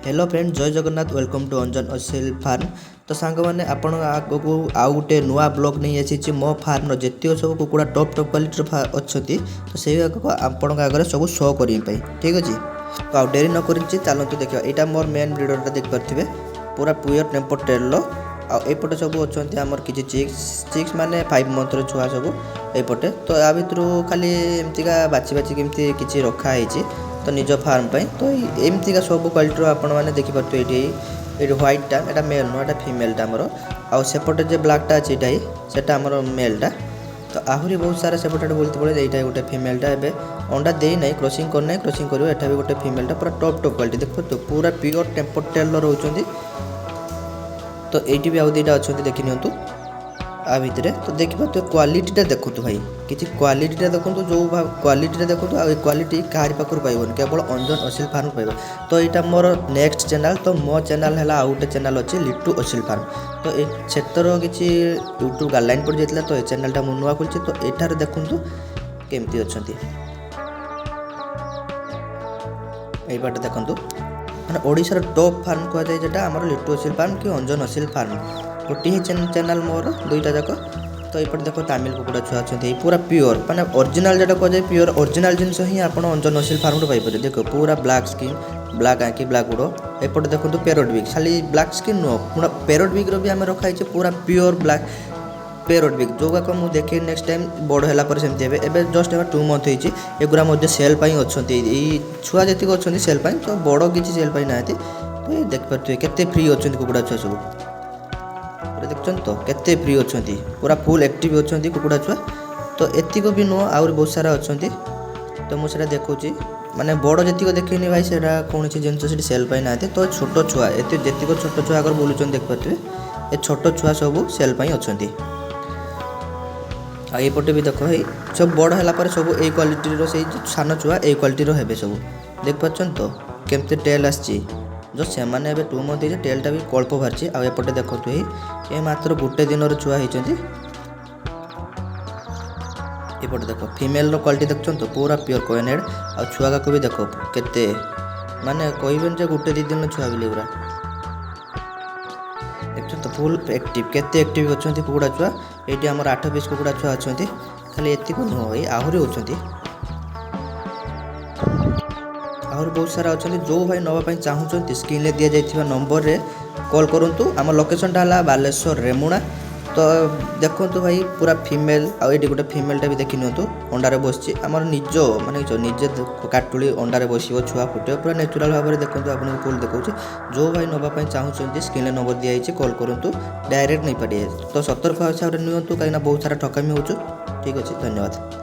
Hello friend, जय Jagannath. Welcome to अंजन असेल farm. तो सांग मैंने आपण आगक आउ गोटे नुआ ब्लॉग नहीं आसी मो फार्म जितने सब कुकुड़ा टॉप टॉप क्वालिटी अच्छा तो से आपण आगे सब शो करने ठीक अच्छे। तो आउ डेरी नक चलते देखा यहाँ मोर मेन ब्रिडरटा देखिपे पूरा प्योर टेम्पर टेल आउपटे सब अच्छा आमर किसी चिक्स माने 5 मंथर छुआ सब एपटे। तो या भितर खाली एमतीका बाची बाची केमती किसी रखाई तो निज फार्म पे तो एमतीका सब क्वालिटी आपण मैंने देखिपे ये व्हाइटा यहाँ मेल नुह यहाँ फिमेलटा आमर आउपटे जो ब्लाकटा अच्छे यहाँ से मेलटा। तो आहरी बहुत सारा सेपटे बोलते पड़े यहाँ गोटे फिमेलटा ए अंडा देना क्रॉसिंग करना क्रॉसिंग कर भी गोटे फिमेलटा पूरा टॉप टॉप क्वालिटी देखो तो पूरा प्योर टेम्पर टेल रोच। तो ये भी आउ दुईटा अच्छा देखी नियंतु आ भितर। तो देखिए तो क्वालिटीटा देखो भाई किसी क्वालिटीटा देखो जो क्वालिटीटा देखो आ क्वालिटी कहार पाखर पाइबन केवल अंजन असिल फार्म पाइब। तो यहाँ मोर नेक्स्ट चैनल तो मो चैनल है आउ गोटे चैनल अच्छे लिट्टू असिल फार्म। तो क्षेत्र किसी यूट्यूब गाइडलाइन पड़ जाता तो ये चैनलटा मुझे नुआ खोली। तो यहाँ देखु केमती अच्छा यहीपटे देखूँ मैंने ओडिशार टॉप फार्म कहुए जेटा आमर लिट्टू असिल फार्म कि अंजन असिल फार्म गोटे ही चैनल मोर दुईटा जाक। तो ये देखो तमिल कुकुड़ा छुआ अच्छा पूरा प्योर माने ओरिजिनल जेटा कहुए प्योर ओरिजिनल जिनस ही आप अंजन असिल फार्म पाइपर। देखो पूरा ब्लैक स्किन ब्लैक आँखि ब्लैक गुड़ एपटे देखो पैरोट बिग खाली ब्लैक स्किन नुह पूरा पैरोट बिग भी आम रखाई पूरा प्योर ब्लैक पैरोट बिग जो गाक मुझे देखे नेक्स्ट टाइम बड़ है सेमती एवं जस्ट एवं 2 मंथ होगा सेल अच्छा छुआ जी अच्छा सेल तो बड़ किसी सेल ना। तो ये देखिपे केते फ्री अच्छा कुकुड़ा छुआ सब देखते तो केते फ्री अच्छा पूरा फुल एक्टिव अच्छा कुकुड़ा छुआ। तो एतिक भी नुह आउरी बहुत सारा अच्छा। तो मुझे देखुची माने बड़ जी देखनी भाई से कौन जिन सेल पाई ना। तो छोट छुआ ये जी छोट छुआ अगर बुलून देखिपे ये छोट छुआ सब सेल अच्छा। आईपटे भी देख भाई सब बड़ है सब यही क्वालिटीर से सान छुआ यही क्वालिटीर हे सब देख पार्न। तो केमती टेल आसी जो से 2 मंथ हो टेलटा भी कल्प बाहरी आउपटे देखो ये मात्र गोटे दिन छुआ होती। एपटे देखो फिमेल क्वालिटी देखो तो पूरा प्योर कोएनेड आ छुआ का भी देखो केते माने कहबेन जे गोटे 2 दिन छुआ बिले पूरा देखो तो फुल एक्टिव केते एक्टिव अच्छा कुकुड़ा छुआ। ये आम 8 पीस कुकुड़ा छुआ अच्छा खाली एतिक नुह भाई आहरी होती आहरी बहुत सारा अच्छा। जो भाई नापी चाहूँ स्क्रीन दि जाइए नंबर रे कॉल करूँ। आम लोकेशन है बालेश्वर रेमुणा। तो देखो भाई पूरा फिमेल आए गोटे फिमेलटा भी देखी नियंतु अंडारे बसची आमर निज माने निजे काटुली अंडारे बस छुआ फुटे पूरा नेचुराल भाव में देखो आपको फुल देखो। जो भाई नापी चाहूँ स्क्रीन नंबर दिखाई कॉल करूँ डायरेक्ट नहीं पारे। तो सतर्क हिसाब से नियंतु कहीं बहुत सारा ठकामी हो। ठीक अच्छे, धन्यवाद।